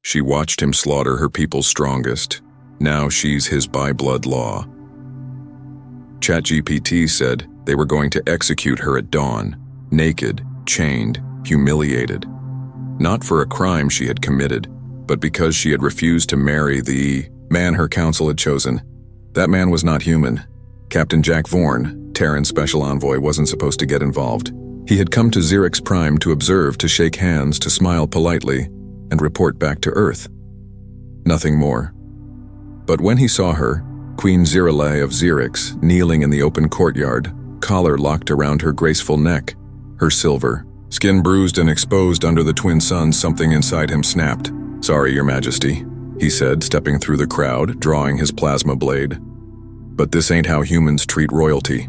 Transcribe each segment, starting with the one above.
She watched him slaughter her people's strongest. Now she's his by blood law. ChatGPT said they were going to execute her at dawn, naked, chained, humiliated. Not for a crime she had committed, but because she had refused to marry the man her council had chosen. That man was not human. Captain Jack Vorn, Terran's special envoy, wasn't supposed to get involved. He had come to Xerix Prime to observe, to shake hands, to smile politely, and report back to Earth. Nothing more. But when he saw her, Queen Zirale of Xerix, kneeling in the open courtyard, collar locked around her graceful neck, her silver, skin bruised and exposed under the twin suns, something inside him snapped. "Sorry, Your Majesty," he said, stepping through the crowd, drawing his plasma blade. "But this ain't how humans treat royalty."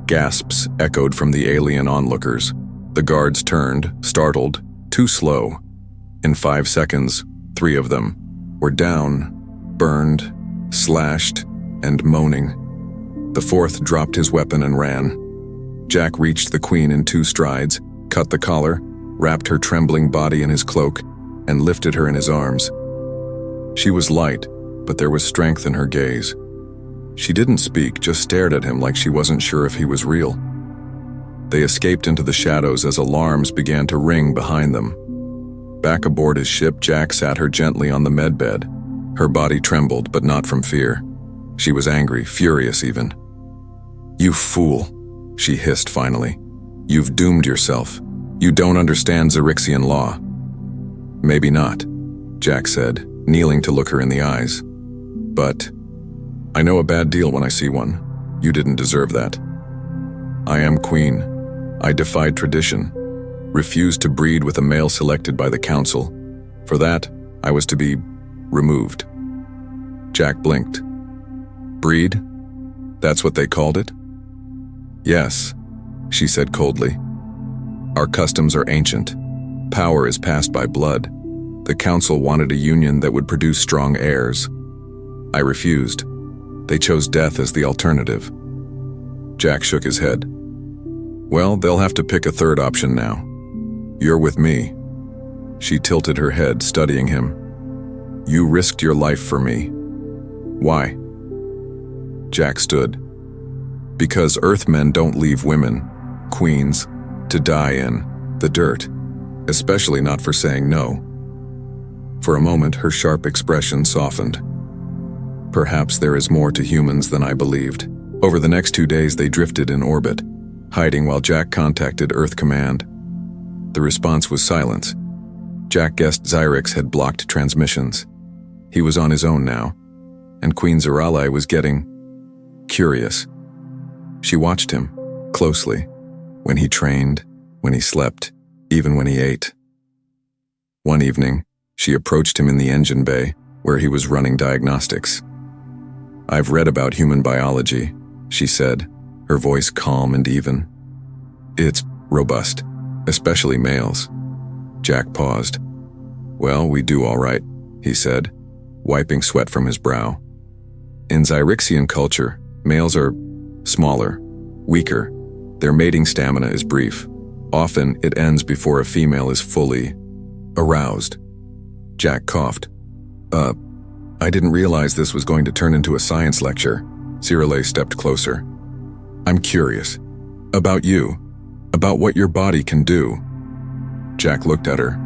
Gasps echoed from the alien onlookers. The guards turned, startled, too slow. In 5 seconds, 3 of them were down, burned, slashed, and moaning. The 4th dropped his weapon and ran. Jack reached the queen in 2 strides, cut the collar, wrapped her trembling body in his cloak, and lifted her in his arms. She was light, but there was strength in her gaze. She didn't speak, just stared at him like she wasn't sure if he was real. They escaped into the shadows as alarms began to ring behind them. Back aboard his ship, Jack sat her gently on the medbed. Her body trembled, but not from fear. She was angry, furious even. "You fool," she hissed finally. "You've doomed yourself. You don't understand Xerixian law." "Maybe not," Jack said, kneeling to look her in the eyes. "But I know a bad deal when I see one. You didn't deserve that. I am queen. I defied tradition, refused to breed with a male selected by the council. For that, I was to be removed." Jack blinked. "Breed? That's what they called it?" "Yes," she said coldly. "Our customs are ancient. Power is passed by blood. The council wanted a union that would produce strong heirs. I refused. They chose death as the alternative." Jack shook his head. "Well, they'll have to pick a third option now. You're with me." She tilted her head, studying him. "You risked your life for me. Why?" Jack stood. "Because Earthmen don't leave women, queens, to die in the dirt, especially not for saying no." For a moment, her sharp expression softened. "Perhaps there is more to humans than I believed." Over the next 2 days, they drifted in orbit, hiding while Jack contacted Earth Command. The response was silence. Jack guessed Xerix had blocked transmissions. He was on his own now, and Queen Zirale was getting curious. She watched him closely, when he trained, when he slept, even when he ate. One evening, she approached him in the engine bay, where he was running diagnostics. "I've read about human biology," she said, her voice calm and even. "It's robust, especially males." Jack paused. "Well, we do all right," he said, wiping sweat from his brow. "In Xerixian culture, males are smaller, weaker. Their mating stamina is brief. Often, it ends before a female is fully aroused." Jack coughed. I didn't realize this was going to turn into a science lecture." Zirale stepped closer. "I'm curious. About you. About what your body can do." Jack looked at her.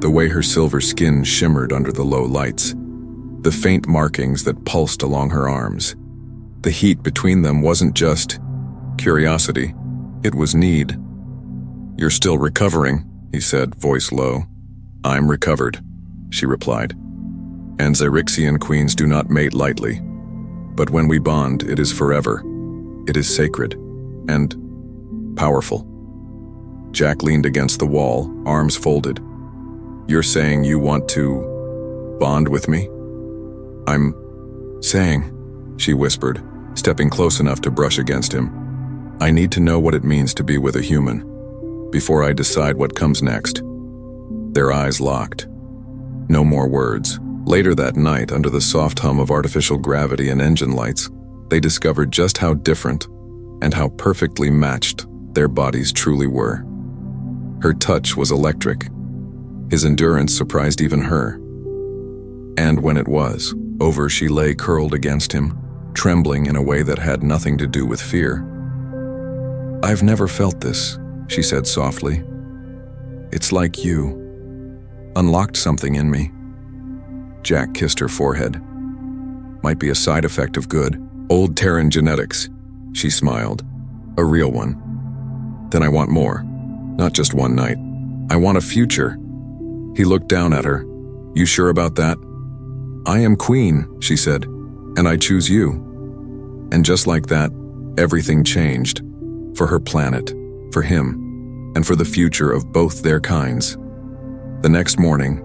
The way her silver skin shimmered under the low lights. The faint markings that pulsed along her arms. The heat between them wasn't just curiosity. It was need. "You're still recovering," he said, voice low. "I'm recovered," she replied. "And Xerixian queens do not mate lightly. But when we bond, it is forever. It is sacred and powerful." Jack leaned against the wall, arms folded. "You're saying you want to bond with me?" "I'm saying," she whispered, stepping close enough to brush against him, "I need to know what it means to be with a human, before I decide what comes next." Their eyes locked. No more words. Later that night, under the soft hum of artificial gravity and engine lights, they discovered just how different and how perfectly matched their bodies truly were. Her touch was electric. His endurance surprised even her. And when it was over, she lay curled against him, trembling in a way that had nothing to do with fear. "I've never felt this," she said softly. "It's like you unlocked something in me." Jack kissed her forehead. "Might be a side effect of good old Terran genetics," she smiled. "A real one. Then I want more. Not just one night. I want a future." He looked down at her. "You sure about that?" "I am queen," she said, "and I choose you." And just like that, everything changed. For her planet, for him, and for the future of both their kinds. The next morning,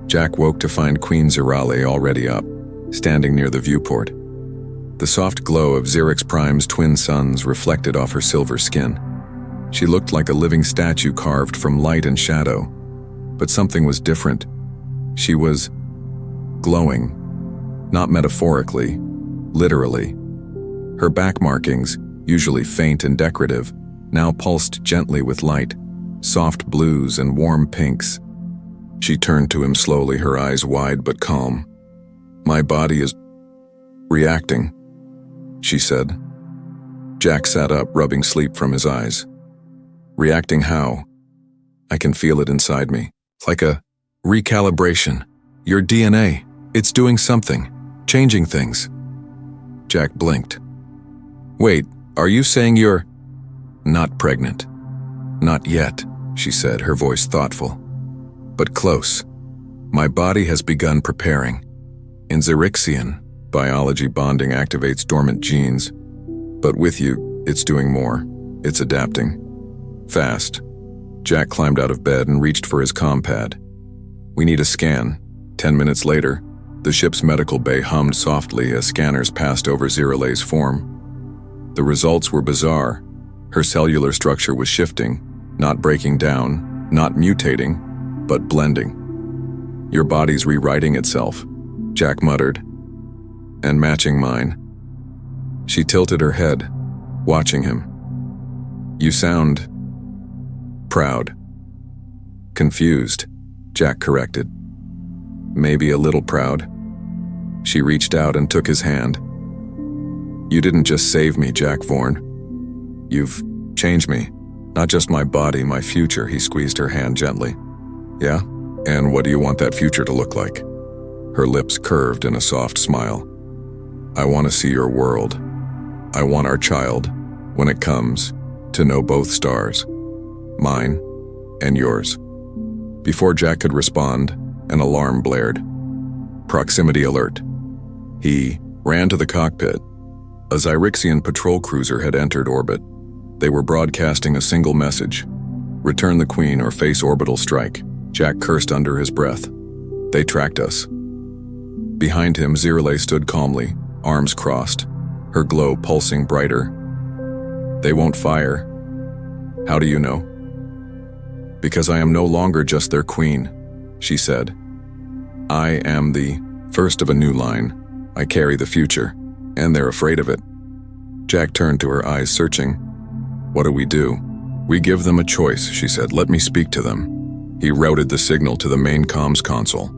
Jack woke to find Queen Zirale already up, standing near the viewport. The soft glow of Xerix Prime's twin suns reflected off her silver skin. She looked like a living statue carved from light and shadow. But something was different. She was glowing. Not metaphorically, literally. Her back markings, usually faint and decorative, now pulsed gently with light, soft blues and warm pinks. She turned to him slowly, her eyes wide but calm. "My body is reacting," she said. Jack sat up, rubbing sleep from his eyes. "Reacting how?" "I can feel it inside me. Like a recalibration. Your DNA, it's doing something, changing things." Jack blinked. "Wait, are you saying you're not pregnant?" "Not yet," she said, her voice thoughtful. "But close. My body has begun preparing. In Xerixian, biology bonding activates dormant genes. But with you, it's doing more. It's adapting. Fast." Jack climbed out of bed and reached for his comm pad. "We need a scan." 10 minutes later, the ship's medical bay hummed softly as scanners passed over Zirale's form. The results were bizarre. Her cellular structure was shifting, not breaking down, not mutating, but blending. "Your body's rewriting itself," Jack muttered. "And matching mine." She tilted her head, watching him. "You sound proud." "Confused," Jack corrected. "Maybe a little proud." She reached out and took his hand. "You didn't just save me, Jack Vorn. You've changed me. Not just my body, my future." He squeezed her hand gently. "Yeah? And what do you want that future to look like?" Her lips curved in a soft smile. "I want to see your world. I want our child, when it comes, to know both stars. Mine and yours." Before Jack could respond, an alarm blared. Proximity alert. He ran to the cockpit. A Xerixian patrol cruiser had entered orbit. They were broadcasting a single message: "Return the Queen or face orbital strike." Jack cursed under his breath. They tracked us. Behind him, Zirale stood calmly, arms crossed, her glow pulsing brighter. "They won't fire." "How do you know?" "Because I am no longer just their queen," she said. "I am the first of a new line. I carry the future, and they're afraid of it." Jack turned to her, eyes searching. "What do we do?" "We give them a choice," she said. "Let me speak to them." He routed the signal to the main comms console.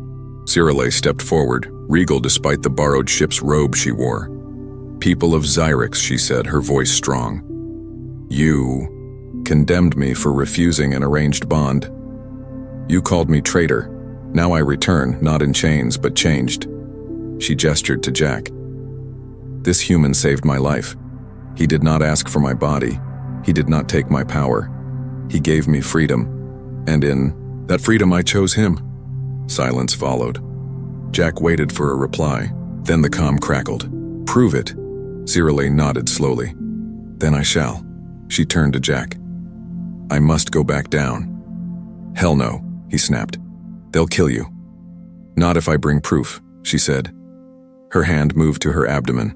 Zirale stepped forward, regal despite the borrowed ship's robe she wore. "People of Xyrix," she said, her voice strong. "You condemned me for refusing an arranged bond. You called me traitor. Now I return, not in chains, but changed." She gestured to Jack. "This human saved my life. He did not ask for my body. He did not take my power. He gave me freedom. And in that freedom I chose him." Silence followed. Jack waited for a reply. Then the comm crackled. "Prove it." Zirale nodded slowly. "Then I shall." She turned to Jack. "I must go back down." "Hell no," he snapped. "They'll kill you." "Not if I bring proof," she said. Her hand moved to her abdomen,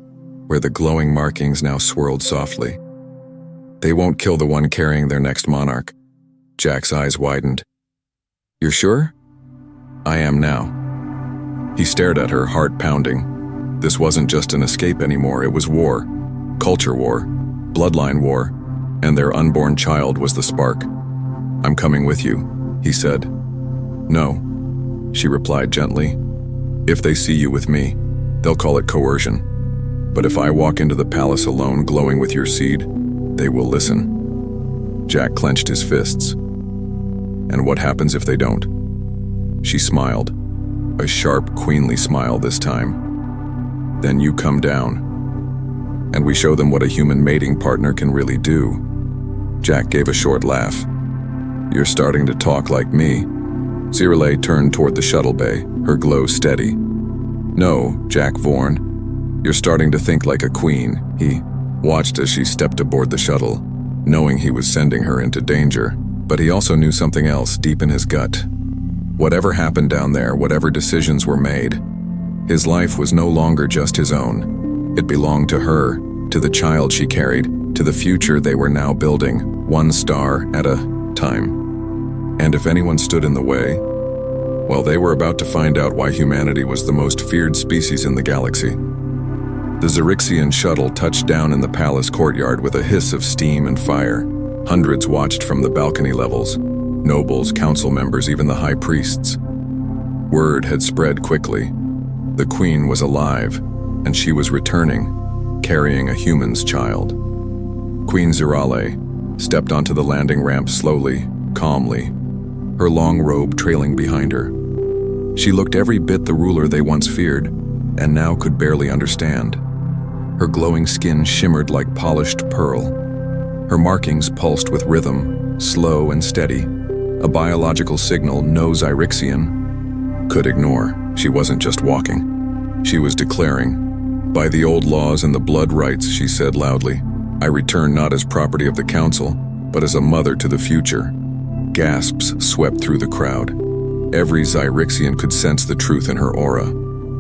where the glowing markings now swirled softly. "They won't kill the one carrying their next monarch." Jack's eyes widened. "You're sure?" "I am now." He stared at her, heart pounding. This wasn't just an escape anymore, it was war. Culture war, bloodline war, and their unborn child was the spark. "I'm coming with you," he said. No, she replied gently. If they see you with me, they'll call it coercion. But if I walk into the palace alone glowing with your seed, they will listen. Jack clenched his fists. And what happens if they don't? She smiled, a sharp, queenly smile this time. Then you come down, and we show them what a human mating partner can really do. Jack gave a short laugh. You're starting to talk like me. Zirale turned toward the shuttle bay, her glow steady. No, Jack Vorn. You're starting to think like a queen. He watched as she stepped aboard the shuttle, knowing he was sending her into danger. But he also knew something else deep in his gut. Whatever happened down there, whatever decisions were made, his life was no longer just his own. It belonged to her, to the child she carried, to the future they were now building, one star at a time. And if anyone stood in the way, well, they were about to find out why humanity was the most feared species in the galaxy. The Xerixian shuttle touched down in the palace courtyard with a hiss of steam and fire. Hundreds watched from the balcony levels. Nobles, council members, even the high priests. Word had spread quickly. The queen was alive, and she was returning, carrying a human's child. Queen Zirale stepped onto the landing ramp slowly, calmly, her long robe trailing behind her. She looked every bit the ruler they once feared, and now could barely understand. Her glowing skin shimmered like polished pearl. Her markings pulsed with rhythm, slow and steady, a biological signal no Xerixian could ignore. She wasn't just walking. She was declaring, by the old laws and the blood rights, she said loudly, I return not as property of the council, but as a mother to the future. Gasps swept through the crowd. Every Xerixian could sense the truth in her aura.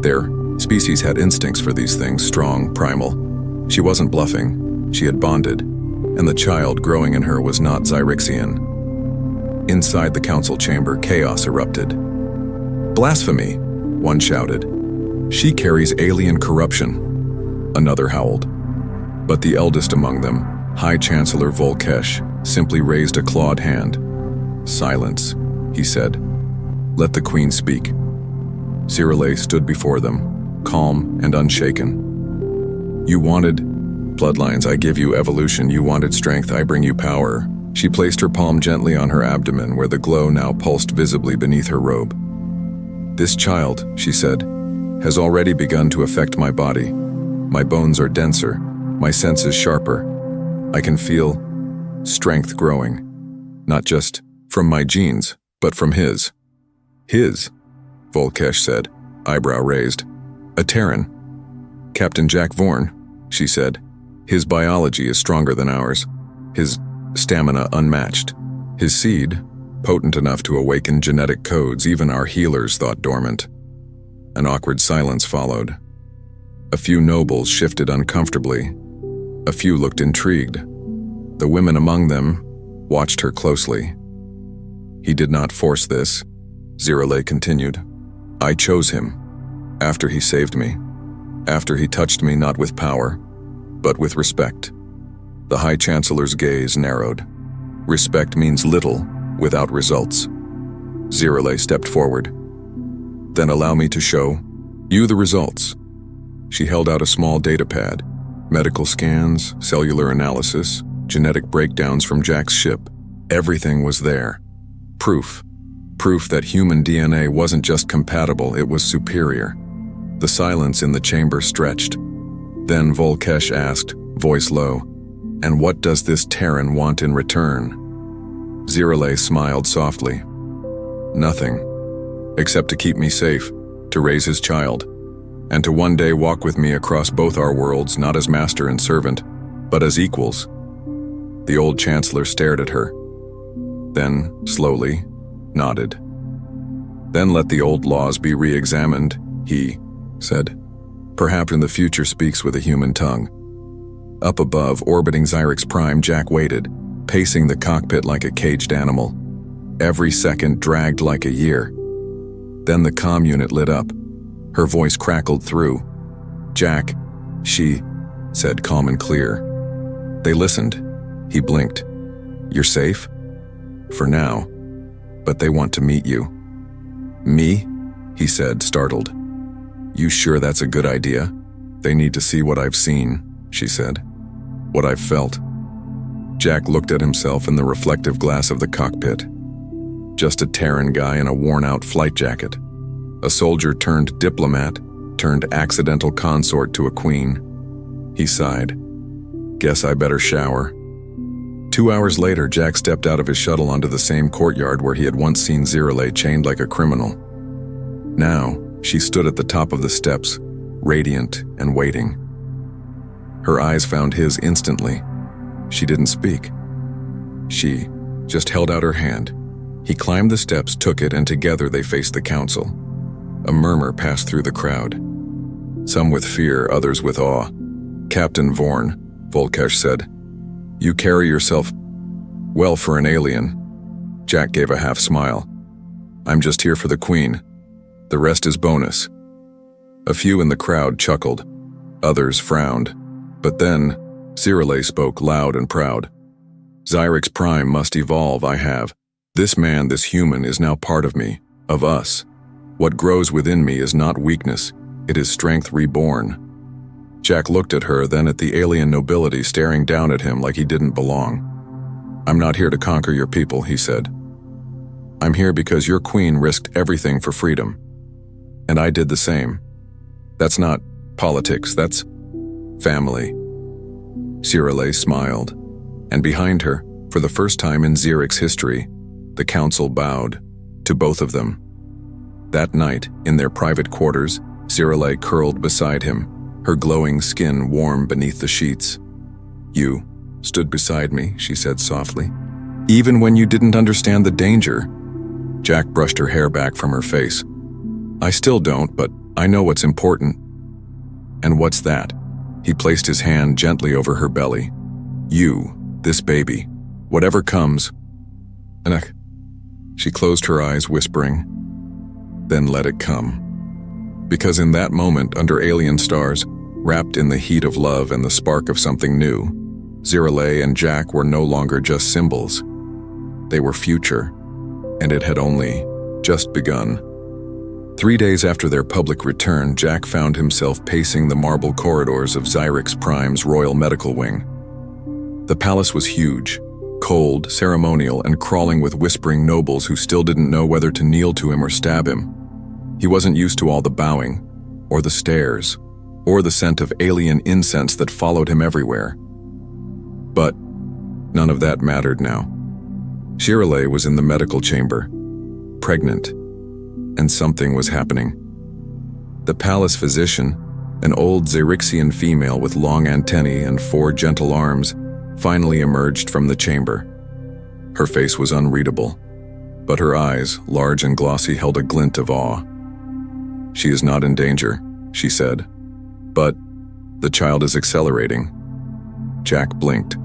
Their species had instincts for these things, strong, primal. She wasn't bluffing. She had bonded. And the child growing in her was not Xerixian. Inside the council chamber, chaos erupted. Blasphemy, one shouted. She carries alien corruption, another howled. But the eldest among them, High Chancellor Volkesh, simply raised a clawed hand. Silence, he said. Let the queen speak. Zirale stood before them, calm and unshaken. You wanted bloodlines, I give you evolution. You wanted strength, I bring you power. She placed her palm gently on her abdomen, where the glow now pulsed visibly beneath her robe. This child, she said, has already begun to affect my body. My bones are denser, my senses sharper. I can feel strength growing, not just from my genes, but from his. His, Volkesh said, eyebrow raised. A Terran. Captain Jack Vorn, she said. His biology is stronger than ours. His stamina unmatched. His seed, potent enough to awaken genetic codes even our healers thought dormant. An awkward silence followed. A few nobles shifted uncomfortably. A few looked intrigued. The women among them watched her closely. He did not force this, Zirale continued. I chose him, after he saved me, after he touched me not with power, but with respect. The High Chancellor's gaze narrowed. Respect means little without results. Zirale stepped forward. Then allow me to show you the results. She held out a small data pad. Medical scans, cellular analysis, genetic breakdowns from Jack's ship. Everything was there. Proof. Proof that human DNA wasn't just compatible, it was superior. The silence in the chamber stretched. Then Volkesh asked, voice low, and what does this Terran want in return? Zirale smiled softly. Nothing, except to keep me safe, to raise his child, and to one day walk with me across both our worlds, not as master and servant, but as equals. The old chancellor stared at her, then, slowly, nodded. Then let the old laws be re-examined, he said. Perhaps in the future speaks with a human tongue. Up above, orbiting Xyrix Prime, Jack waited, pacing the cockpit like a caged animal. Every second dragged like a year. Then the comm unit lit up. Her voice crackled through. Jack, she said calm and clear. They listened. He blinked. You're safe? For now. But they want to meet you. Me? He said, startled. You sure that's a good idea? They need to see what I've seen, she said. What I've felt. Jack looked at himself in the reflective glass of the cockpit. Just a Terran guy in a worn-out flight jacket. A soldier turned diplomat, turned accidental consort to a queen. He sighed. Guess I better shower. 2 hours later, Jack stepped out of his shuttle onto the same courtyard where he had once seen Zirale chained like a criminal. Now, she stood at the top of the steps, radiant and waiting. Her eyes found his instantly. She didn't speak. She just held out her hand. He climbed the steps, took it, and together they faced the council. A murmur passed through the crowd. Some with fear, others with awe. Captain Vorn, Volkesh said, You carry yourself well for an alien. Jack gave a half smile. I'm just here for the Queen. The rest is bonus. A few in the crowd chuckled. Others frowned. But then, Zirale spoke loud and proud. Zyrix Prime must evolve, I have. This man, this human, is now part of me, of us. What grows within me is not weakness, it is strength reborn. Jack looked at her, then at the alien nobility staring down at him like he didn't belong. I'm not here to conquer your people, he said. I'm here because your queen risked everything for freedom. And I did the same. That's not politics, that's family. Zirale smiled, and behind her, for the first time in Zyric's history, the council bowed to both of them. That night, in their private quarters, Zirale curled beside him, her glowing skin warm beneath the sheets. You stood beside me, she said softly. Even when you didn't understand the danger. Jack brushed her hair back from her face. I still don't, but I know what's important. And what's that? He placed his hand gently over her belly. You, this baby, whatever comes. Enoch. She closed her eyes, whispering, Then let it come. Because in that moment, under alien stars, wrapped in the heat of love and the spark of something new, Zirale and Jack were no longer just symbols. They were future, and it had only just begun. 3 days after their public return, Jack found himself pacing the marble corridors of Zyrix Prime's Royal Medical Wing. The palace was huge, cold, ceremonial, and crawling with whispering nobles who still didn't know whether to kneel to him or stab him. He wasn't used to all the bowing, or the stares, or the scent of alien incense that followed him everywhere. But none of that mattered now. Zirale was in the medical chamber, pregnant, and something was happening. The palace physician, an old Zyrixian female with long antennae and 4 gentle arms, finally emerged from the chamber. Her face was unreadable, but her eyes, large and glossy, held a glint of awe. She is not in danger, she said, but the child is accelerating. Jack blinked.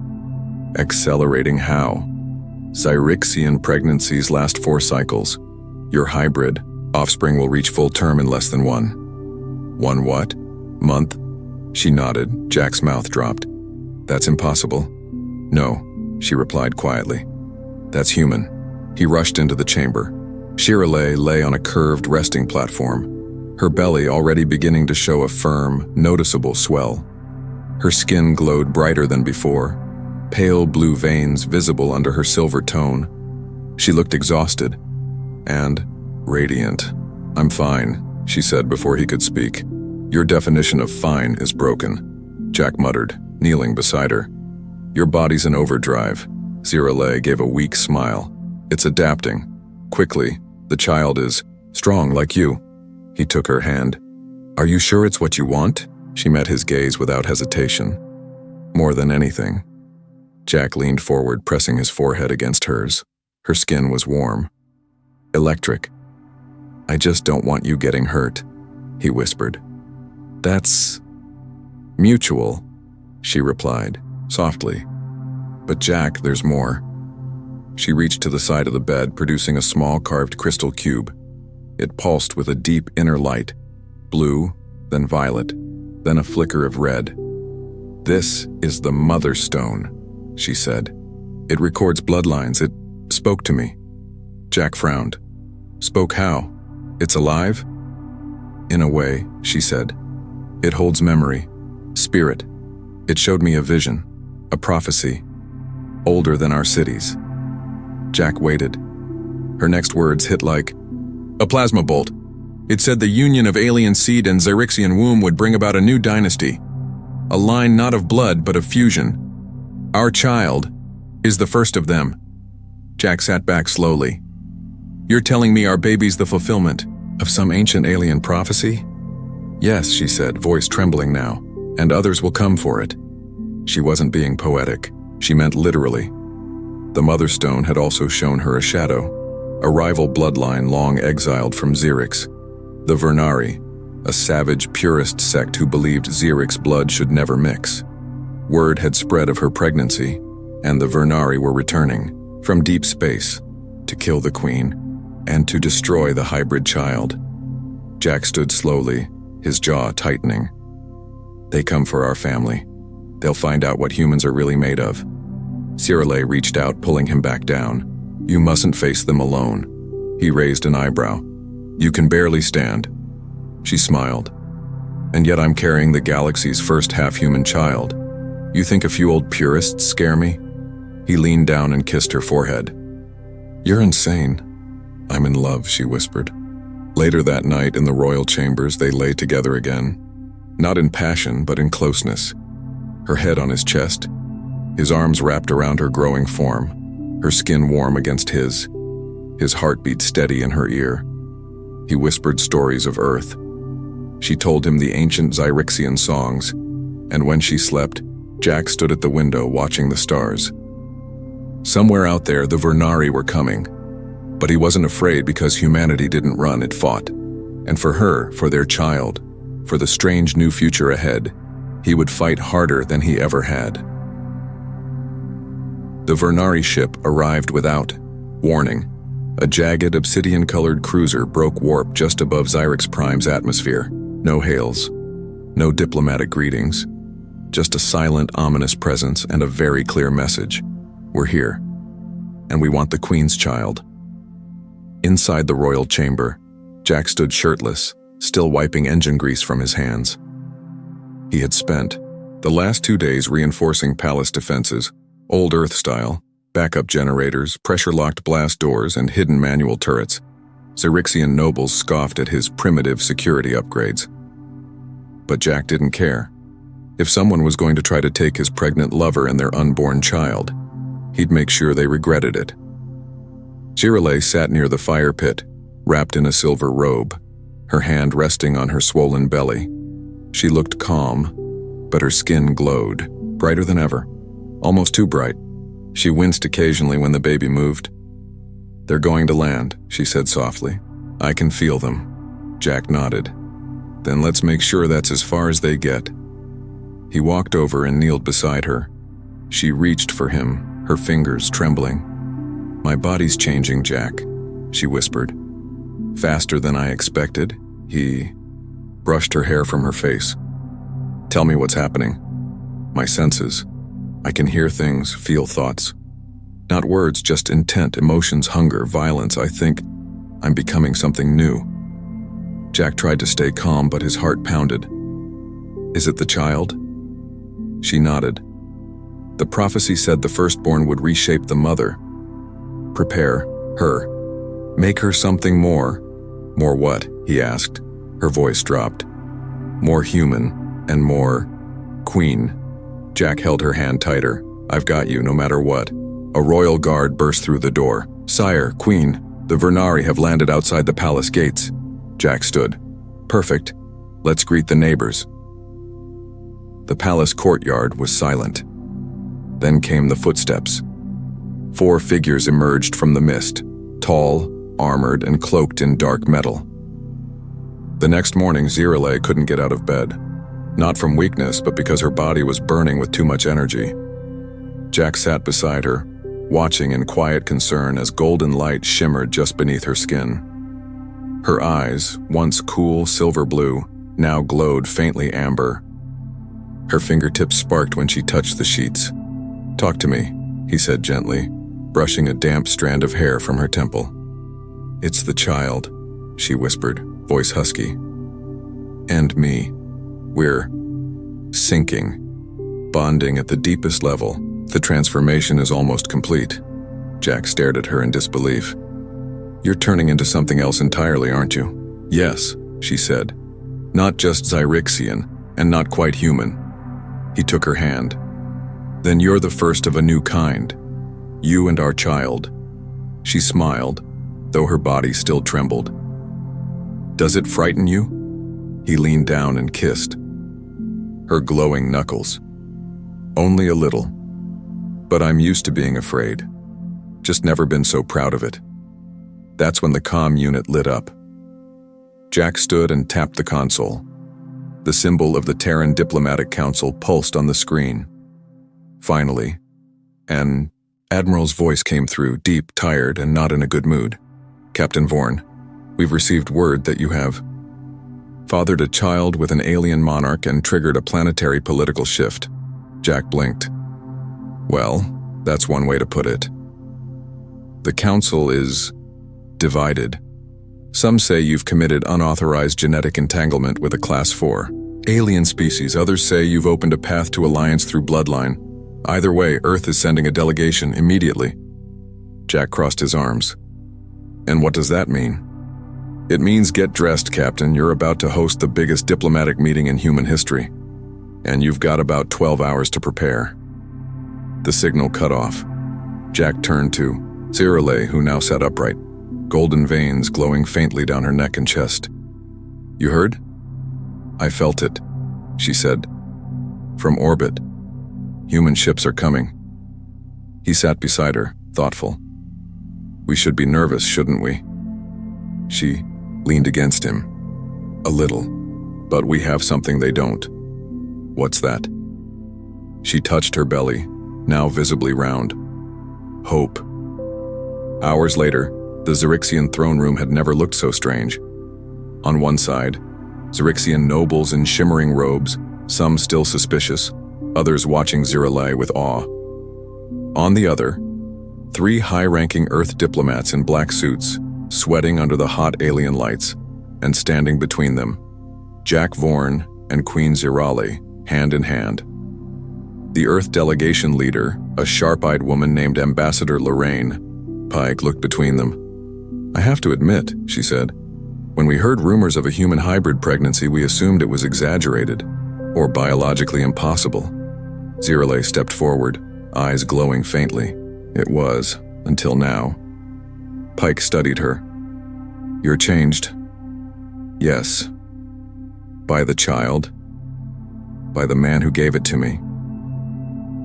Accelerating how? Zyrixian pregnancies last 4 cycles. Your hybrid offspring will reach full term in less than 1. 1 what? Month? She nodded. Jack's mouth dropped. That's impossible. No, she replied quietly. That's human. He rushed into the chamber. Zirale lay on a curved resting platform, her belly already beginning to show a firm, noticeable swell. Her skin glowed brighter than before, pale blue veins visible under her silver tone. She looked exhausted and radiant. I'm fine, she said before he could speak. Your definition of fine is broken, Jack muttered, kneeling beside her. Your body's in overdrive. Zirale gave a weak smile. It's adapting. Quickly, the child is strong like you. He took her hand. Are you sure it's what you want? She met his gaze without hesitation. More than anything. Jack leaned forward, pressing his forehead against hers. Her skin was warm. Electric. I just don't want you getting hurt, he whispered. That's mutual, she replied, softly. But Jack, there's more. She reached to the side of the bed, producing a small carved crystal cube. It pulsed with a deep inner light, blue, then violet, then a flicker of red. This is the Mother Stone, she said. It records bloodlines. It spoke to me. Jack frowned. Spoke how? It's alive? In a way, she said. It holds memory, spirit. It showed me a vision, a prophecy, older than our cities. Jack waited. Her next words hit like a plasma bolt. It said the union of alien seed and Zyrixian womb would bring about a new dynasty. A line not of blood, but of fusion. Our child is the first of them. Jack sat back slowly. You're telling me our baby's the fulfillment of some ancient alien prophecy? Yes, she said, voice trembling now, and others will come for it. She wasn't being poetic. She meant literally. The Mother Stone had also shown her a shadow, a rival bloodline long exiled from Xerix. The Vernari, a savage purist sect who believed Xerix blood should never mix. Word had spread of her pregnancy, and the Vernari were returning from deep space to kill the queen and to destroy the hybrid child. Jack stood slowly, his jaw tightening. They come for our family. They'll find out what humans are really made of. Cirille reached out, pulling him back down. You mustn't face them alone. He raised an eyebrow. You can barely stand. She smiled. And yet I'm carrying the galaxy's first half-human child. You think a few old purists scare me? He leaned down and kissed her forehead. You're insane. I'm in love, she whispered. Later that night in the royal chambers, they lay together again. Not in passion, but in closeness. Her head on his chest, his arms wrapped around her growing form, her skin warm against his heartbeat steady in her ear. He whispered stories of Earth. She told him the ancient Zyrixian songs, and when she slept, Jack stood at the window watching the stars. Somewhere out there, the Vernari were coming, but he wasn't afraid because humanity didn't run, it fought. And for her, for their child, for the strange new future ahead, he would fight harder than he ever had. The Vernari ship arrived without warning. A jagged, obsidian-colored cruiser broke warp just above Xyrix Prime's atmosphere. No hails, no diplomatic greetings, just a silent, ominous presence and a very clear message. We're here, and we want the Queen's child. Inside the royal chamber, Jack stood shirtless, still wiping engine grease from his hands. He had spent the last 2 days reinforcing palace defenses, old Earth style, backup generators, pressure-locked blast doors, and hidden manual turrets. Zyrixian nobles scoffed at his primitive security upgrades. But Jack didn't care. If someone was going to try to take his pregnant lover and their unborn child, he'd make sure they regretted it. Cirille sat near the fire pit, wrapped in a silver robe, her hand resting on her swollen belly. She looked calm, but her skin glowed, brighter than ever, almost too bright. She winced occasionally when the baby moved. They're going to land, she said softly. I can feel them. Jack nodded. Then let's make sure that's as far as they get. He walked over and kneeled beside her. She reached for him, her fingers trembling. My body's changing, Jack, she whispered. Faster than I expected. He brushed her hair from her face. Tell me what's happening. My senses. I can hear things, feel thoughts. Not words, just intent, emotions, hunger, violence. I think I'm becoming something new. Jack tried to stay calm, but his heart pounded. Is it the child? She nodded. The prophecy said the firstborn would reshape the mother. Prepare her. Make her something more. More what? He asked. Her voice dropped. More human and more queen. Jack held her hand tighter. I've got you, no matter what. A royal guard burst through the door. Sire, Queen, the Vernari have landed outside the palace gates. Jack stood. Perfect. Let's greet the neighbors. The palace courtyard was silent. Then came the footsteps. 4 figures emerged from the mist, tall, armored, and cloaked in dark metal. The next morning, Cirille couldn't get out of bed. Not from weakness, but because her body was burning with too much energy. Jack sat beside her, watching in quiet concern as golden light shimmered just beneath her skin. Her eyes, once cool silver blue, now glowed faintly amber. Her fingertips sparked when she touched the sheets. Talk to me, he said gently, brushing a damp strand of hair from her temple. It's the child. she whispered, voice husky. And me. We're sinking, bonding at the deepest level. The transformation is almost complete. Jack stared at her in disbelief. You're turning into something else entirely, aren't you? Yes, she said. Not just Zyrixian, and not quite human. He took her hand. Then you're the first of a new kind. You and our child. She smiled, though her body still trembled. Does it frighten you? He leaned down and kissed her glowing knuckles. Only a little. But I'm used to being afraid. Just never been so proud of it. That's when the comm unit lit up. Jack stood and tapped the console. The symbol of the Terran Diplomatic Council pulsed on the screen. Finally, an admiral's voice came through, deep, tired, and not in a good mood. Captain Vorn, we've received word that you have fathered a child with an alien monarch and triggered a planetary political shift. Jack blinked. Well, that's one way to put it. The Council is divided. Some say you've committed unauthorized genetic entanglement with a Class 4 alien species. Others say you've opened a path to alliance through bloodline. Either way, Earth is sending a delegation immediately. Jack crossed his arms. And what does that mean? It means get dressed, Captain. You're about to host the biggest diplomatic meeting in human history. And you've got about 12 hours to prepare. The signal cut off. Jack turned to Zirale, who now sat upright, golden veins glowing faintly down her neck and chest. You heard? I felt it, she said. From orbit. Human ships are coming. He sat beside her, thoughtful. We should be nervous, shouldn't we? She leaned against him. A little. But we have something they don't. What's that? She touched her belly, now visibly round. Hope. Hours later, the Zyrixian throne room had never looked so strange. On one side, Zyrixian nobles in shimmering robes, some still suspicious, others watching Zirale with awe. On the other, 3 high-ranking Earth diplomats in black suits, sweating under the hot alien lights, and standing between them, Jack Vorn and Queen Zirale, hand in hand. The Earth delegation leader, a sharp-eyed woman named Ambassador Lorraine, Pike looked between them. I have to admit, she said, when we heard rumors of a human hybrid pregnancy, we assumed it was exaggerated, or biologically impossible. Zirale stepped forward, eyes glowing faintly. It was, until now. Pike studied her. You're changed. Yes. By the child. By the man who gave it to me.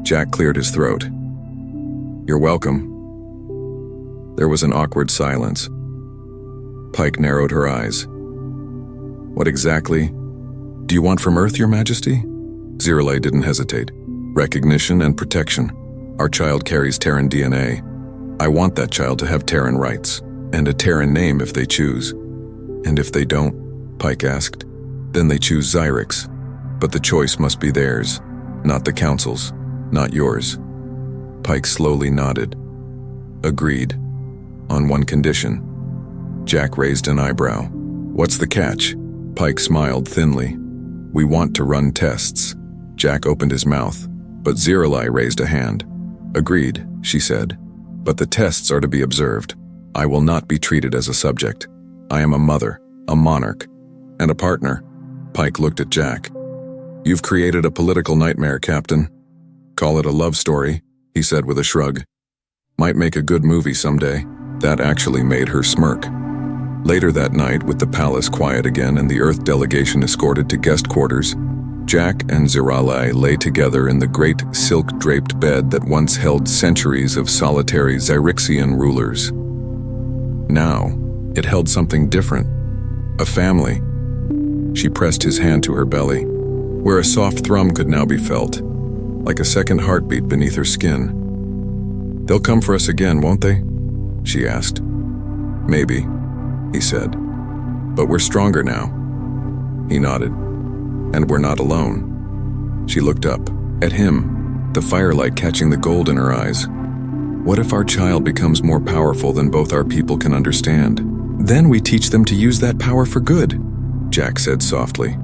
Jack cleared his throat. You're welcome. There was an awkward silence. Pike narrowed her eyes. What exactly do you want from Earth, Your Majesty? Zirale didn't hesitate. Recognition and protection. Our child carries Terran DNA. I want that child to have Terran rights, and a Terran name if they choose. And if they don't, Pike asked, then they choose Zyrix. But the choice must be theirs, not the Council's, not yours. Pike slowly nodded. Agreed. On one condition. Jack raised an eyebrow. What's the catch? Pike smiled thinly. We want to run tests. Jack opened his mouth, but Zirale raised a hand. Agreed, she said. But the tests are to be observed. I will not be treated as a subject. I am a mother, a monarch, and a partner. Pike looked at Jack. You've created a political nightmare, Captain. Call it a love story, he said with a shrug. Might make a good movie someday. That actually made her smirk. Later that night, with the palace quiet again and the Earth delegation escorted to guest quarters, Jack and Zirale lay together in the great silk-draped bed that once held centuries of solitary Zyrixian rulers. Now, it held something different. A family. She pressed his hand to her belly, where a soft thrum could now be felt, like a second heartbeat beneath her skin. They'll come for us again, won't they? She asked. Maybe, he said. But we're stronger now. He nodded. And we're not alone. She looked up, at him, the firelight catching the gold in her eyes. What if our child becomes more powerful than both our people can understand? Then we teach them to use that power for good, Jack said softly.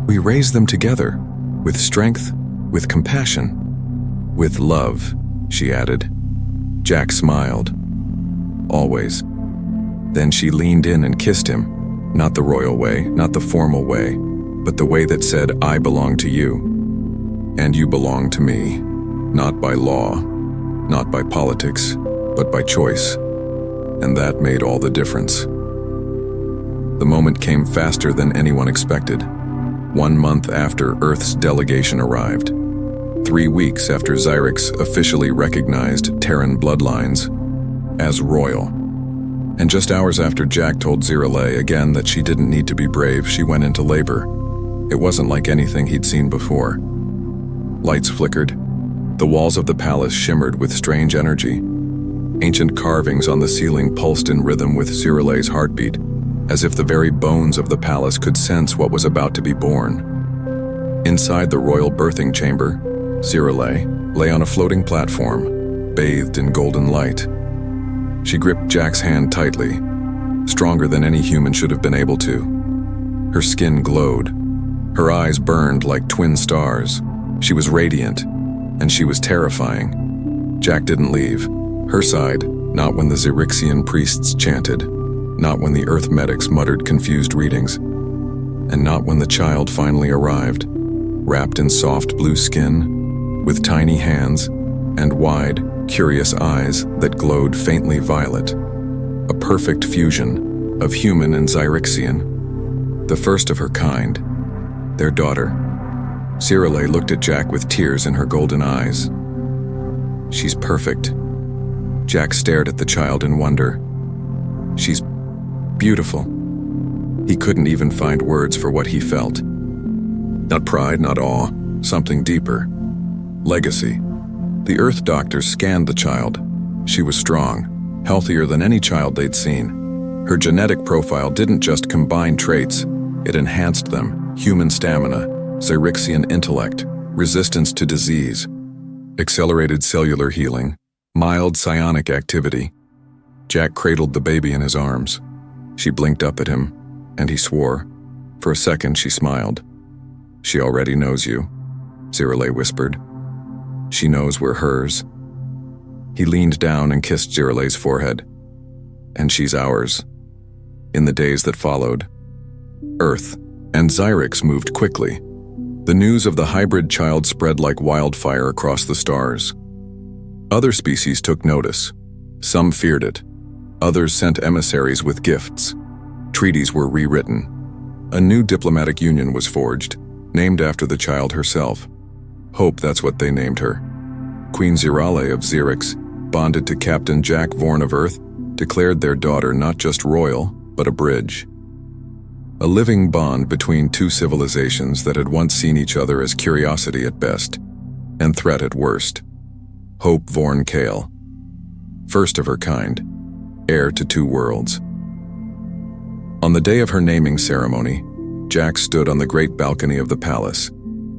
We raise them together, with strength, with compassion, with love, she added. Jack smiled. Always. Then she leaned in and kissed him, not the royal way, not the formal way, but the way that said, I belong to you, and you belong to me, not by law, not by politics, but by choice. And that made all the difference. The moment came faster than anyone expected. 1 month after Earth's delegation arrived. 3 weeks after Xyrix officially recognized Terran bloodlines as royal. And just hours after Jack told Zirale again that she didn't need to be brave, she went into labor. It wasn't like anything he'd seen before. Lights flickered. The walls of the palace shimmered with strange energy. Ancient carvings on the ceiling pulsed in rhythm with Zirale's heartbeat, as if the very bones of the palace could sense what was about to be born. Inside the royal birthing chamber, Zirale lay on a floating platform, bathed in golden light. She gripped Jack's hand tightly, stronger than any human should have been able to. Her skin glowed. Her eyes burned like twin stars. She was radiant, and she was terrifying. Jack didn't leave. Her side, not when the Xyrixian priests chanted, not when the Earth medics muttered confused readings, and not when the child finally arrived, wrapped in soft blue skin, with tiny hands and wide, curious eyes that glowed faintly violet. A perfect fusion of human and Xyrixian, the first of her kind, their daughter. Zirale looked at Jack with tears in her golden eyes. She's perfect. Jack stared at the child in wonder. She's beautiful. He couldn't even find words for what he felt. Not pride, not awe, something deeper. Legacy. The Earth doctors scanned the child. She was strong, healthier than any child they'd seen. Her genetic profile didn't just combine traits, it enhanced them: human stamina, Xyrixian intellect, resistance to disease, accelerated cellular healing, mild psionic activity. Jack cradled the baby in his arms. She blinked up at him, and he swore. For a second, she smiled. She already knows you, Zirale whispered. She knows we're hers. He leaned down and kissed Zirale's forehead. And she's ours. In the days that followed, Earth and Xyrix moved quickly. The news of the hybrid child spread like wildfire across the stars. Other species took notice. Some feared it. Others sent emissaries with gifts. Treaties were rewritten. A new diplomatic union was forged, named after the child herself. Hope, that's what they named her. Queen Zirale of Xyrix, bonded to Captain Jack Vorn of Earth, declared their daughter not just royal, but a bridge. A living bond between two civilizations that had once seen each other as curiosity at best, and threat at worst. Hope Vorn Kale. First of her kind, heir to two worlds. On the day of her naming ceremony, Jack stood on the great balcony of the palace,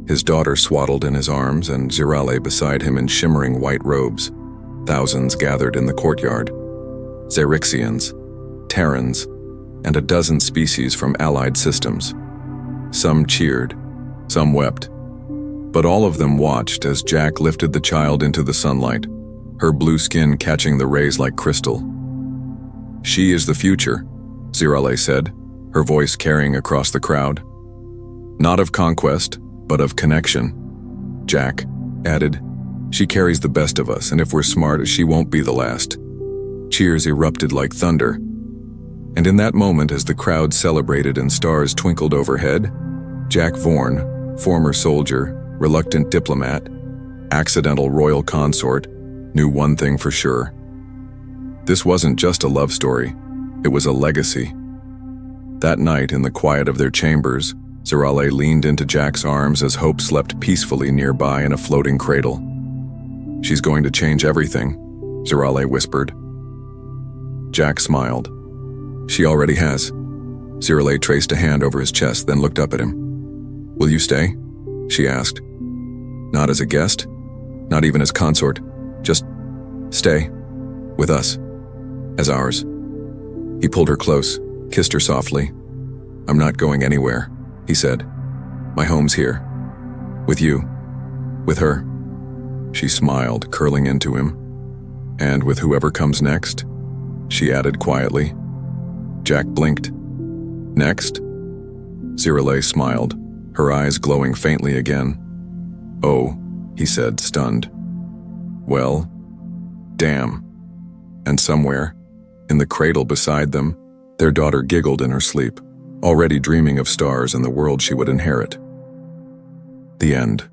his daughter swaddled in his arms and Zirale beside him in shimmering white robes. Thousands gathered in the courtyard. Xyrixians, Terrans, and a dozen species from allied systems. Some cheered, some wept, but all of them watched as Jack lifted the child into the sunlight, her blue skin catching the rays like crystal. She is the future, Zirale said, her voice carrying across the crowd. Not of conquest, but of connection. Jack added, she carries the best of us, and if we're smart, she won't be the last. Cheers erupted like thunder. And in that moment, as the crowd celebrated and stars twinkled overhead, Jack Vorn, former soldier, reluctant diplomat, accidental royal consort, knew one thing for sure. This wasn't just a love story, it was a legacy. That night, in the quiet of their chambers, Zirale leaned into Jack's arms as Hope slept peacefully nearby in a floating cradle. She's going to change everything, Zirale whispered. Jack smiled. She already has. Zirale traced a hand over his chest, then looked up at him. Will you stay? She asked. Not as a guest, not even as consort, just stay with us, as ours. He pulled her close, kissed her softly. "I'm not going anywhere," he said. "My home's here. With you. With her." She smiled, curling into him. "And with whoever comes next?" she added quietly. Jack blinked. "Next?" Zirale smiled, her eyes glowing faintly again. "Oh," he said, stunned. "Well, damn." And somewhere, in the cradle beside them, their daughter giggled in her sleep, already dreaming of stars and the world she would inherit. The end.